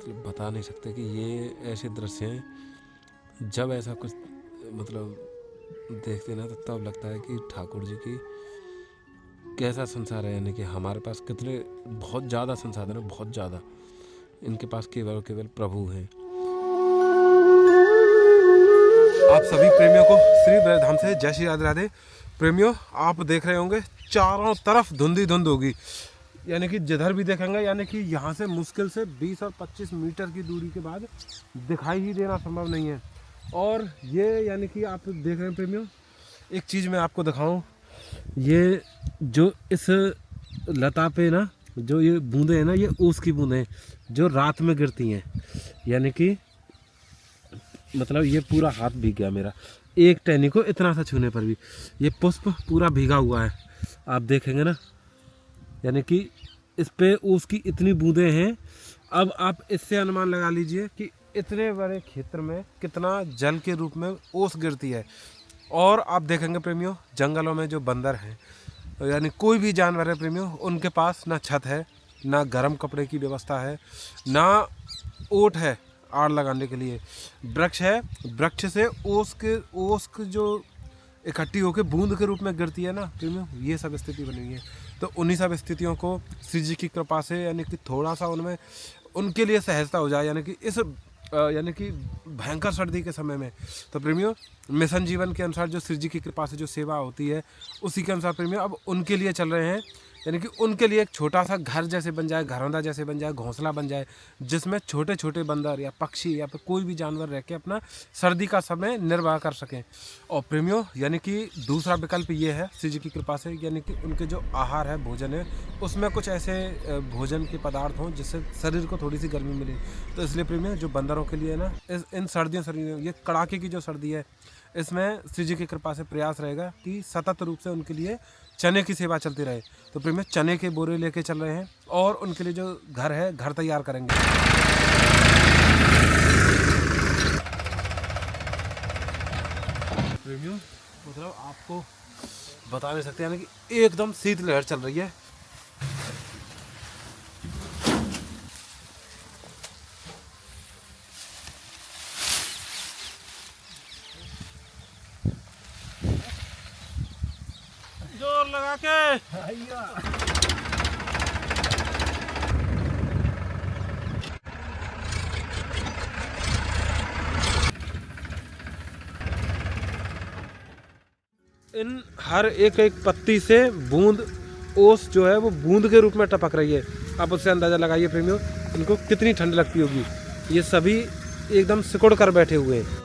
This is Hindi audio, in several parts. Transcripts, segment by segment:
मतलब बता नहीं सकते कि ये ऐसे दृश्य हैं, जब ऐसा कुछ मतलब देखते ना तो तब लगता है कि ठाकुर जी की कैसा संसार है, यानी कि हमारे पास कितने बहुत ज़्यादा संसाधन है, बहुत ज़्यादा। इनके पास केवल केवल प्रभु हैं। आप सभी प्रेमियों को श्री ब्रजधाम से जय श्री राधे राधे। प्रेमियों, आप देख रहे होंगे चारों तरफ धुंध ही धुंध होगी, यानी कि जिधर भी देखेंगे यानी कि यहाँ से मुश्किल से 20 और 25 मीटर की दूरी के बाद दिखाई ही देना संभव नहीं है। और ये यानी कि आप देख रहे हैं प्रेमियों, एक चीज़ मैं आपको दिखाऊं, ये जो इस लता पे ना जो ये बूंदे हैं ना, ये ओस की बूंदें हैं जो रात में गिरती हैं। यानी कि मतलब ये पूरा हाथ भीग गया मेरा एक टहनी को इतना सा छूने पर भी। ये पुष्प पूरा भीगा हुआ है, आप देखेंगे ना, यानी कि इस पे उसकी इतनी बूंदें हैं। अब आप इससे अनुमान लगा लीजिए कि इतने बड़े क्षेत्र में कितना जल के रूप में ओस गिरती है। और आप देखेंगे प्रेमियों, जंगलों में जो बंदर हैं यानी कोई भी जानवर है प्रेमियों, उनके पास ना छत है, ना गर्म कपड़े की व्यवस्था है, ना ओट है आड़ लगाने के लिए। वृक्ष है, वृक्ष से ओस के जो इकट्ठी होकर बूंद के रूप में गिरती है ना प्रेमियों, ये सब स्थिति बनी हुई है। तो उन्हीं सब स्थितियों को श्री जी की कृपा से यानी कि थोड़ा सा उनमें उनके लिए सहजता हो जाए, यानी कि इस यानी कि भयंकर सर्दी के समय में। तो प्रेमियों, मिशन जीवन के अनुसार जो श्री जी की कृपा से जो सेवा होती है उसी के अनुसार प्रेमियों अब उनके लिए चल रहे हैं, यानी कि उनके लिए एक छोटा सा घर जैसे बन जाए, घरौंदा जैसे बन जाए, घोंसला बन जाए, जिसमें छोटे छोटे बंदर या पक्षी या फिर कोई भी जानवर रह के अपना सर्दी का समय निर्वाह कर सकें। और प्रेमियों, यानी कि दूसरा विकल्प ये है श्री जी की कृपा से, यानी कि उनके जो आहार है, भोजन है, उसमें कुछ ऐसे भोजन के पदार्थ हों जिससे शरीर को थोड़ी सी गर्मी मिले। तो इसलिए प्रेमियों, जो बंदरों के लिए ना इन सर्दियों ये कड़ाके की जो सर्दी है, इसमें श्री जी की कृपा से प्रयास रहेगा कि सतत रूप से उनके लिए चने की सेवा चलती रहे। तो प्रेमियों, चने के बोरे लेके चल रहे हैं और उनके लिए जो घर है, घर तैयार करेंगे। प्रेमियों, मतलब आपको बता नहीं सकते, यानी कि एकदम शीतलहर चल रही है। जोर लगा के इन हर एक एक पत्ती से बूंद ओस जो है वो बूंद के रूप में टपक रही है। आप उससे अंदाज़ा लगाइए प्रेमियों, इनको कितनी ठंड लगती होगी। ये सभी एकदम सिकुड़ कर बैठे हुए हैं।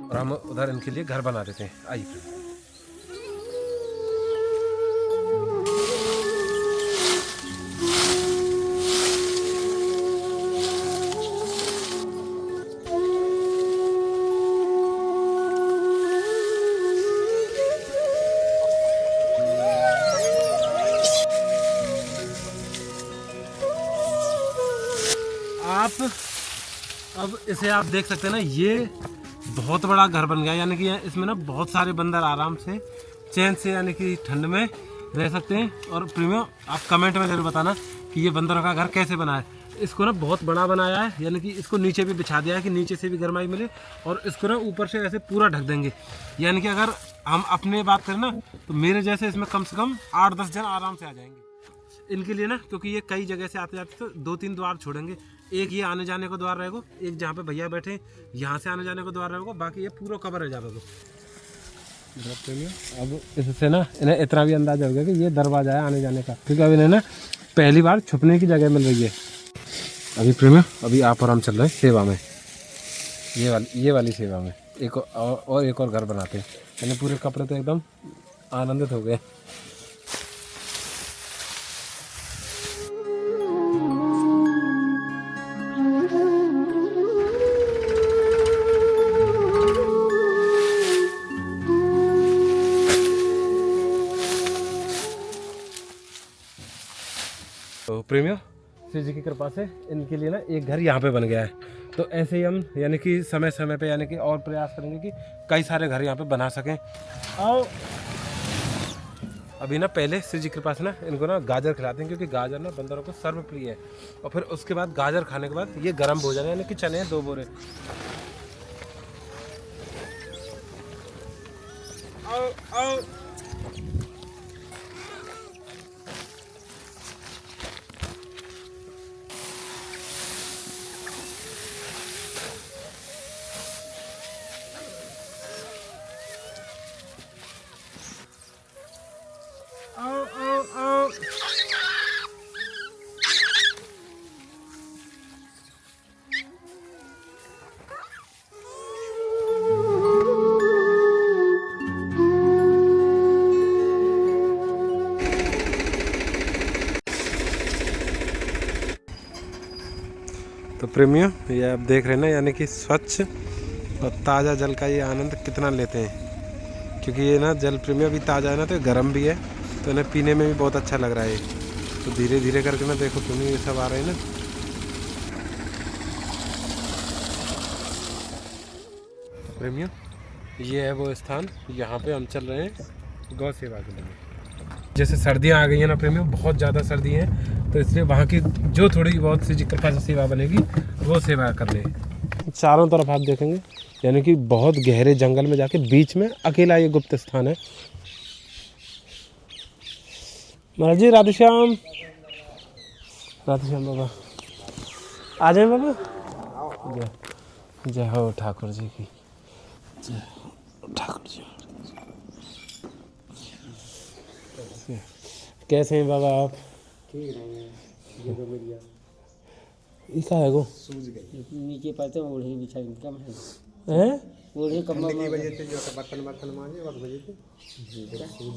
और हम उधर इनके लिए घर बना देते हैं, आइए। आप अब इसे आप देख सकते हैं ना, ये बहुत बड़ा घर बन गया, यानी कि इसमें ना बहुत सारे बंदर आराम से चैन से यानी कि ठंड में रह सकते हैं। और प्रेमियों, आप कमेंट में जरूर बताना कि ये बंदरों का घर कैसे बना है। इसको ना बहुत बड़ा बनाया है, यानी कि इसको नीचे भी बिछा दिया है कि नीचे से भी गर्माई मिले, और इसको ना ऊपर से ऐसे पूरा ढक देंगे। यानी कि अगर हम अपने बात करें ना, तो मेरे जैसे इसमें कम से कम 8-10 जन आराम से आ जाएंगे इनके लिए ना, क्योंकि ये कई जगह से आते जाते तो 2-3 द्वार छोड़ेंगे। एक ये आने जाने को द्वार रहेगा, एक जहाँ पे भैया बैठे यहाँ से आने जाने को द्वार रहेगा, बाकी ये पूरा कवर रह जाएगा। अब इससे ना इन्हें इतना भी अंदाजा हो गया कि ये दरवाजा है आने जाने का, क्योंकि अब इन्हें ना पहली बार छुपने की जगह मिल रही है। अभी प्रेमियों, अभी आप और हम चल रहे हैं सेवा में, ये वाली सेवा में एक और घर बनाते हैं। यानी पूरे कपड़े तो एकदम आनंदित हो गए। तो प्रेमियों, श्री जी की कृपा से इनके लिए ना एक घर यहाँ पे बन गया है। तो ऐसे ही हम यानी कि समय समय पे यानी कि और प्रयास करेंगे कि कई सारे घर यहाँ पे बना सकें। आओ अभी ना पहले श्री जी के पास ना इनको ना गाजर खिलाते हैं, क्योंकि गाजर ना बंदरों को सर्व प्रिय है। और फिर उसके बाद गाजर खाने के बाद ये गर्म भोजन है, यानी कि चने हैं 2 बोरे। आओ आओ। आओ आओ आओ। तो प्रेमियों, ये आप देख रहे हैं ना, यानी कि स्वच्छ और ताज़ा जल का ये आनंद कितना लेते हैं। क्योंकि ये ना जल प्रेमियों अभी ताज़ा है ना, तो ये गर्म भी है, तो इन्हें पीने में भी बहुत अच्छा लग रहा है। तो धीरे धीरे करके ना देखो तुम्हें ये सब आ रहे हैं ना। प्रेमियों, ये है वो स्थान, यहाँ पे हम चल रहे हैं गौ सेवा के लिए। जैसे सर्दियाँ आ गई हैं ना प्रेमियों, बहुत ज़्यादा सर्दी है, तो इसलिए वहाँ की जो थोड़ी बहुत सी कृपा से सेवा बनेगी वो सेवा कर ले। चारों तरफ आप देखेंगे, यानी कि बहुत गहरे जंगल में जाके बीच में अकेला ये गुप्त स्थान है। महाराज जी राधे श्याम। राधे श्याम बाबा, आ जाए बाबा। जय जय हो ठाकुर जी की, जय ठाकुर जी। कैसे हैं बाबा आप? ठीक नहीं है, ये तो बढ़िया। इसका है गो सूझ गई नीचे पड़ते हैं, ओढ़े बिछा कम है हैं, ओढ़े कम की वजह से जो बर्तन मांजे और वजह से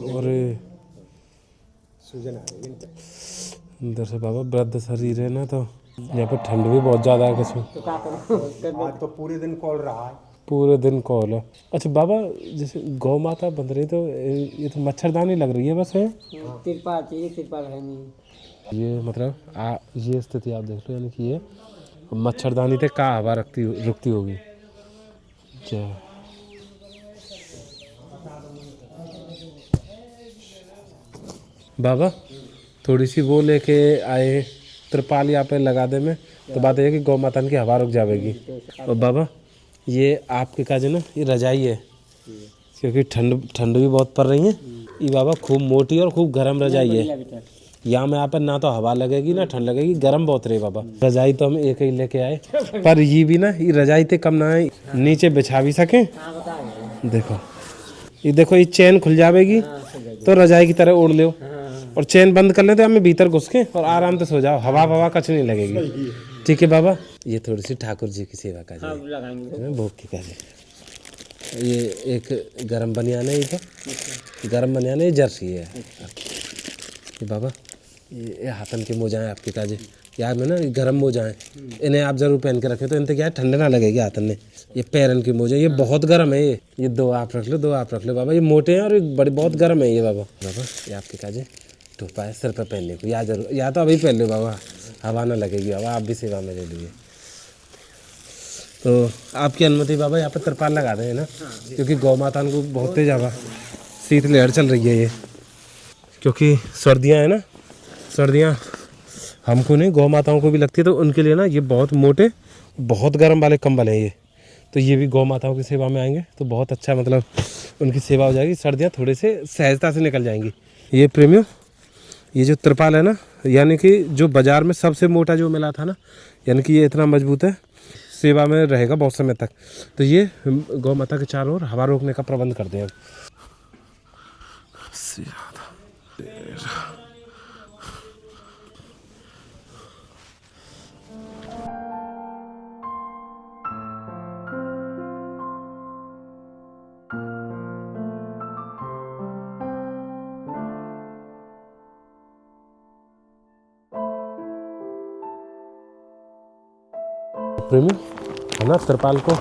और सूजन आ रही है अंदर से बाबा। वृद्ध शरीर है ना, तो यहाँ पे ठंड भी बहुत ज़्यादा है कसम। तो क्या करें, आज तो पूरे दिन कॉल रहा है। पूरे दिन कॉल है। अच्छा बाबा, जैसे गौ माता बन रही, तो ये तो मच्छरदानी लग रही है बस है। तिरपाल चाहिए, तिरपाल है नहीं। ये मतलब ये स्थिति आप देख लो, यानी कि ये मच्छरदानी पे का हवा रुकती होगी। जय बाबा, थोड़ी सी वो लेके आए त्रिपाल यहाँ पे लगा दे में, तो बात है कि गौ माता की हवा रुक जाएगी। और बाबा, ये आपके काज है ना, ये रजाई है, क्योंकि ठंड भी बहुत पड़ रही है। ये बाबा खूब मोटी और खूब गर्म रजाई है। यहाँ में यहाँ पर ना तो हवा लगेगी ना ठंड लगेगी, गर्म बहुत रही बाबा। रजाई तो हम एक ही लेके आए, पर ये भी ना, ये रजाई ते कम ना है, नीचे बिछा भी सके। देखो ये चैन खुल जाएगी तो रजाई की तरह ओढ़ लो, और चैन बंद कर ले तो हमें भीतर घुस के और आराम से सो जाओ, हवा ववा कुछ नहीं लगेगी। ठीक है बाबा। ये थोड़ी सी ठाकुर जी की सेवा का भोग की कर। ये एक गरम बनियान है, ये तो गरम बनियान है, ये जर्सी है। ये बाबा, ये हाथन के मोजा हैं आपके काजे, यार में ना गर्म मोजा हैं, इन्हें आप जरूर पहन के रखें, तो इनसे क्या है ठंड ना लगेगी हाथन में। ये पैरन के मोजे, ये बहुत गर्म है। ये 2 आप रख लो, 2 आप रख लो बाबा। ये मोटे हैं और ये बड़े बहुत गर्म है ये बाबा। बाबा ये आपके काजे टोपा है सिर पर पहनने को, या जरूर, या तो अभी पहन लो बाबा, हवा ना लगेगी बाबा, आप भी सेवा में ले लीजिए। तो आपकी अनुमति बाबा, यहाँ पर तिरपाल लगा दें ना, क्योंकि गौ माता को बहुत तेज हवा शीत लहर चल रही है ये, क्योंकि सर्दियाँ है ना, सर्दियाँ हमको नहीं गौ माताओं को भी लगती है, तो उनके लिए ना ये बहुत मोटे बहुत गर्म वाले कंबल हैं ये। तो ये भी गौ माताओं की सेवा में आएंगे तो बहुत अच्छा, मतलब उनकी सेवा हो जाएगी, सर्दियाँ थोड़े से सहजता से निकल जाएंगी। ये प्रेमियों, ये जो तिरपाल है ना, यानी कि जो बाज़ार में सबसे मोटा जो मिला था ना, यानी कि ये इतना मजबूत है, सेवा में रहेगा बहुत समय तक। तो ये गौ माता के चारों ओर हवा रोकने का प्रबंध करते हैं। प्रेमी है ना, तिरपाल को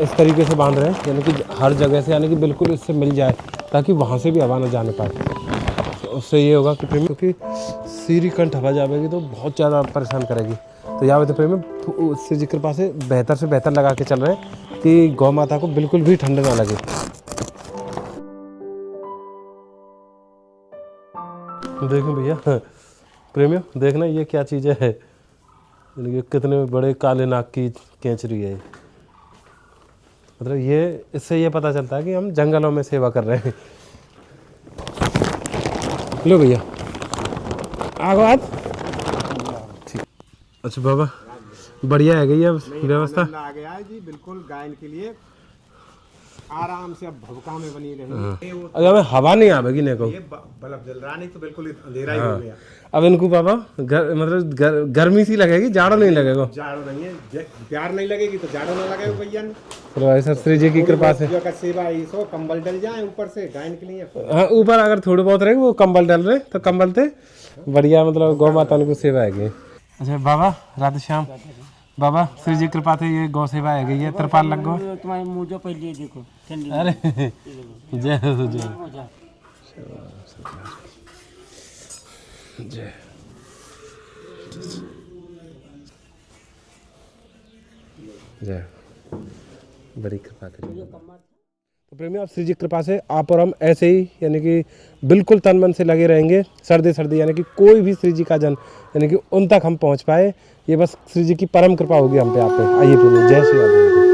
इस तरीके से बांध रहे हैं, यानी कि हर जगह से, यानी कि बिल्कुल इससे मिल जाए, ताकि वहाँ से भी हवा ना जाने पाए। तो उससे ये होगा कि प्रेमी, क्योंकि सीरी कंठ हवा जाएगी तो बहुत ज़्यादा परेशान करेगी। तो यहाँ पे तो प्रेमी शिव जी की कृपा से बेहतर लगा के चल रहे हैं कि गौ माता को बिल्कुल भी ठंड ना लगे। देखो भैया प्रेमियों, देखना ये क्या चीज़ है, यानी कि कितने बड़े काले नाग की केंचरी है। मतलब ये, इससे ये पता चलता है कि हम जंगलों में सेवा कर रहे हैं। लो भैया आगो आज। ठीक, अच्छा बाबा बढ़िया है गई अब व्यवस्था। आनंद आ गया है जी, बिल्कुल गायन के लिए आराम से अब भवका में बनी रही। अगर हमें हवा नहीं आवेगी नहीं को, ये बल्ब जल रहा नहीं तो बिल्कुल अंधेरा ही हो गया। अब इनको बाबा मतलब गर्मी सी लगेगी, जाड़ा नहीं लगेगा। जाड़ो नहीं है, प्यार नहीं लगेगी तो जाड़ो ना लगेगा भैया। चलो ऐसा श्री जी की कृपा से जो का सेवा इसो कंबल डल जाए ऊपर से गायन के लिए। हाँ, ऊपर अगर थोड़े बहुत रहे वो कंबल डाल रहे तो कंबल थे बढ़िया, मतलब गौ माता को सेवा है। अच्छा बाबा राधे श्याम, बाबा श्री जी कृपा से ये गौ सेवा है गई है, त्रिपाल लग गो। तुम्हारे मुँह जो पहले देखो ठंडी। अरे जय हो जय जय। जय, बड़ी कृपा करिए। तो प्रेमी आप श्री जी कृपा से आप और हम ऐसे ही यानी कि बिल्कुल तन मन से लगे रहेंगे, सर्दी सर्दी यानी कि कोई भी श्री जी का जन यानी कि उन तक हम पहुंच पाए, ये बस श्री जी की परम कृपा होगी हम पे, आप पे। आइए प्रभु, जय श्री राम।